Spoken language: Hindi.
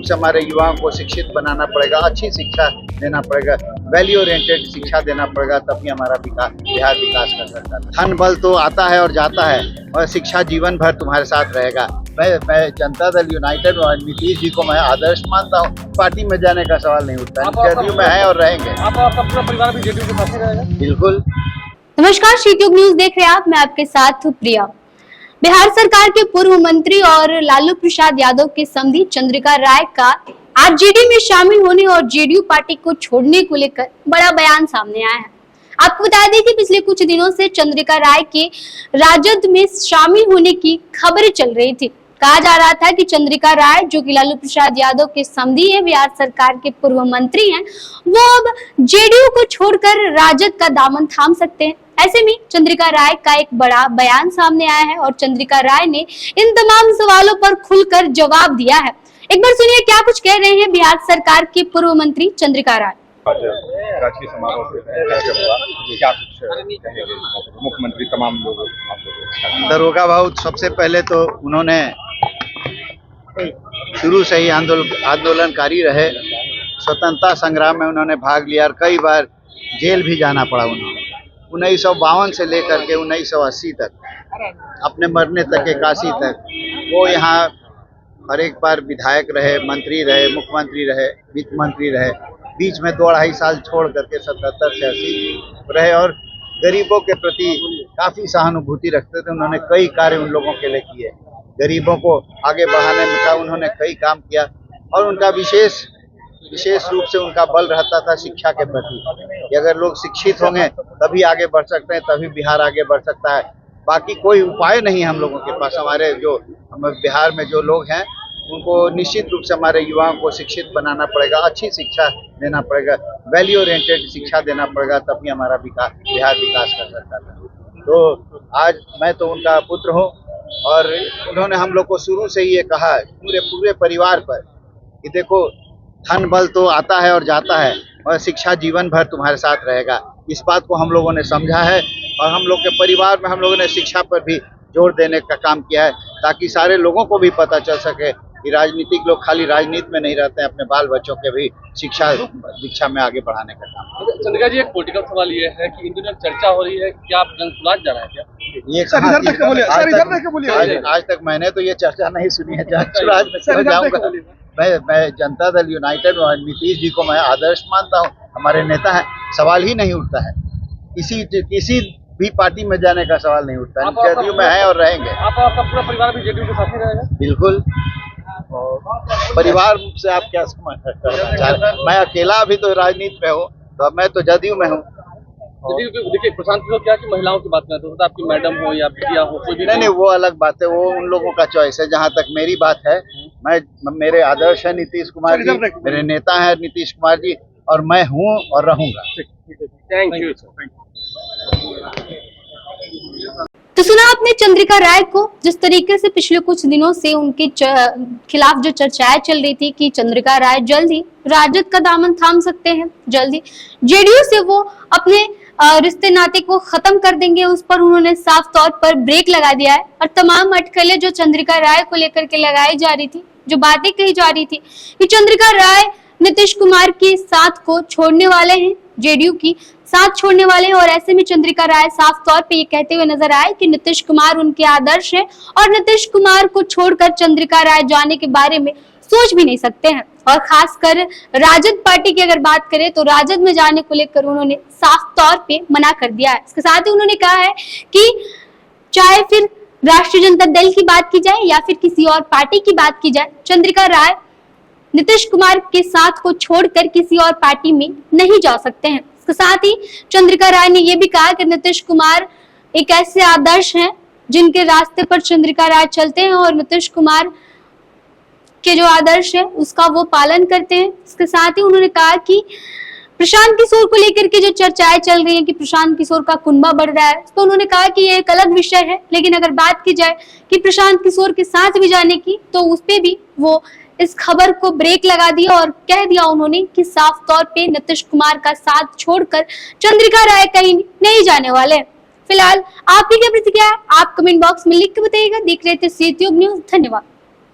से हमारे युवाओं को शिक्षित बनाना पड़ेगा, अच्छी शिक्षा देना पड़ेगा, वैल्यू ओरिएंटेड शिक्षा देना पड़ेगा, तभी हमारा बिहार विकास कर सकता है। धन बल तो आता है और जाता है, और शिक्षा जीवन भर तुम्हारे साथ रहेगा। मैं जनता दल यूनाइटेड और नीतीश जी को मैं आदर्श मानता हूँ। पार्टी में जाने का सवाल नहीं उठता, जदयू में है और रहेंगे। आपका पूरा परिवार भी जेडीयू के साथ ही रहेगा? बिल्कुल। नमस्कार, शीतयुग न्यूज देख रहे हैं आप, मैं आपके साथ प्रिया। बिहार सरकार के पूर्व मंत्री और लालू प्रसाद यादव के समधी चंद्रिका राय का आरजेडी में शामिल होने और जेडीयू पार्टी को छोड़ने को लेकर बड़ा बयान सामने आया है। आपको बता दें कि पिछले कुछ दिनों से चंद्रिका राय के राजद में शामिल होने की खबरें चल रही थी। कहा जा रहा था कि चंद्रिका राय, जो कि लालू प्रसाद यादव के समधी है, बिहार सरकार के पूर्व मंत्री हैं, वो अब जेडीयू को छोड़कर राजद का दामन थाम सकते हैं। ऐसे में चंद्रिका राय का एक बड़ा बयान सामने आया है और चंद्रिका राय ने इन तमाम सवालों पर खुलकर जवाब दिया है। एक बार सुनिए क्या कुछ कह रहे हैं बिहार सरकार के पूर्व मंत्री चंद्रिका राय। राजकीय समारोह क्या कुछ कहेंगे मुख्यमंत्री तमाम लोग? दरोगा भाऊ, सबसे पहले तो उन्होंने शुरू से ही आंदोलनकारी रहे, स्वतंत्रता संग्राम में उन्होंने भाग लिया और कई बार जेल भी जाना पड़ा उन्होंने। 1952 से लेकर के 1980 तक, अपने मरने तक, 81 तक वो यहाँ हर एक बार विधायक रहे, मंत्री रहे, मुख्यमंत्री रहे, वित्त मंत्री रहे। बीच में 2-2.5 साल छोड़ करके 77 से 80 रहे और गरीबों के प्रति काफ़ी सहानुभूति रखते थे। उन्होंने कई कार्य उन लोगों के लिए किए, गरीबों को आगे बढ़ाने में का उन्होंने कई काम किया और उनका विशेष रूप से उनका बल रहता था शिक्षा के प्रति कि अगर लोग शिक्षित होंगे तभी आगे बढ़ सकते हैं, तभी बिहार आगे बढ़ सकता है। बाकी कोई उपाय नहीं है हम लोगों के पास। हमारे जो बिहार में जो लोग हैं उनको निश्चित रूप से हमारे युवाओं को शिक्षित बनाना पड़ेगा, अच्छी शिक्षा देना पड़ेगा, वैल्यू ओरिएंटेड शिक्षा देना पड़ेगा, तभी हमारा बिहार विकास कर सकता है। तो आज मैं तो उनका पुत्र हूँ और उन्होंने हम लोग को शुरू से ही ये कहा पूरे परिवार पर कि देखो, धन बल तो आता है और जाता है, और शिक्षा जीवन भर तुम्हारे साथ रहेगा। इस बात को हम लोगों ने समझा है और हम लोग के परिवार में हम लोगों ने शिक्षा पर भी जोर देने का काम किया है, ताकि सारे लोगों को भी पता चल सके कि राजनीतिक लोग खाली राजनीति में नहीं रहते हैं, अपने बाल बच्चों के भी शिक्षा में आगे बढ़ाने का काम। चंद्रिका जी, एक पॉलिटिकल सवाल ये है कि इन दिनों चर्चा हो रही है, क्या आप जनसुराज जा रहे हैं क्या? ये आज तक मैंने तो ये चर्चा नहीं सुनी है। जनसुराज में क्यों जाऊंगा? मैं जनता दल यूनाइटेड और नीतीश जी को मैं आदर्श मानता हूँ, हमारे नेता हैं। सवाल ही नहीं उठता है, किसी भी पार्टी में जाने का सवाल नहीं उठता है। जदयू में है और रहेंगे। आपका पूरा परिवार भी जेडीयू के साथ ही रहेगा? बिल्कुल। परिवार से आप क्या समझ? मैं अकेला अभी तो राजनीति में हूँ, तो मैं तो जदयू में हूँ। देखिए, प्रशांत किशोर क्या कि महिलाओं की बात करते हैं, आपकी मैडम हो या बिटिया हो, कोई भी नहीं, वो अलग बात है, वो उन लोगों का चॉइस है। जहाँ तक मेरी बात है, मेरे आदर्श है नीतीश कुमार जी, मेरे नेता है नीतीश कुमार जी, और मैं हूँ और रहूंगा। Thank you. तो सुना आपने चंद्रिका राय को, जिस तरीके से पिछले कुछ दिनों से उनके खिलाफ जो चर्चाएं चल रही थी कि चंद्रिका राय जल्द ही राजद का दामन थाम सकते हैं, जल्द ही जेडीयू से वो अपने रिश्ते नाते को खत्म कर देंगे, उस पर उन्होंने साफ तौर पर ब्रेक लगा दिया है। और तमाम अटकलें जो चंद्रिका राय को लेकर के लगाई जा रही थी, जो बातें कही जा रही थी कि चंद्रिका राय नीतीश कुमार के साथ को छोड़ने वाले हैं, जेडीयू की साथ छोड़ने वाले हैं, और ऐसे में चंद्रिका राय साफ तौर पे ये कहते हुए नजर आए कि नीतीश कुमार उनके आदर्श है और नीतीश कुमार को छोड़कर चंद्रिका राय जाने के बारे में सोच भी नहीं सकते हैं। और खासकर राजद पार्टी की अगर बात करें तो राजद में जाने को लेकर उन्होंने साफ तौर पे मना कर दिया है। इसके साथ ही उन्होंने कहा है कि चाहे फिर राष्ट्रीय जनता दल की बात की जाए या फिर किसी और पार्टी की बात की जाए, चंद्रिका राय नीतीश कुमार के साथ को छोड़कर किसी और पार्टी में नहीं जा सकते हैं। इसके साथ ही चंद्रिका राय ने यह भी कहा कि नीतीश कुमार एक ऐसे आदर्श हैं जिनके रास्ते पर चंद्रिका राय चलते हैं और नीतीश कुमार के जो आदर्श है उसका वो पालन करते हैं। इसके साथ ही उन्होंने कहा कि प्रशांत किशोर को लेकर के जो चर्चाएं चल रही हैं कि प्रशांत किशोर का कुनबा बढ़ रहा है, तो उन्होंने कहा कि ये एक अलग विषय है, लेकिन अगर बात की जाए कि प्रशांत किशोर के साथ भी जाने की, तो उस पे भी वो इस खबर को ब्रेक लगा दिया और कह दिया उन्होंने कि साफ तौर पे नीतीश कुमार का साथ छोड़कर चंद्रिका राय कहीं नहीं जाने वाले। फिलहाल आपकी क्या प्रतिक्रिया है, आप कमेंट बॉक्स में लिख के बताइएगा। देख रहे थे शीतयुग न्यूज, धन्यवाद।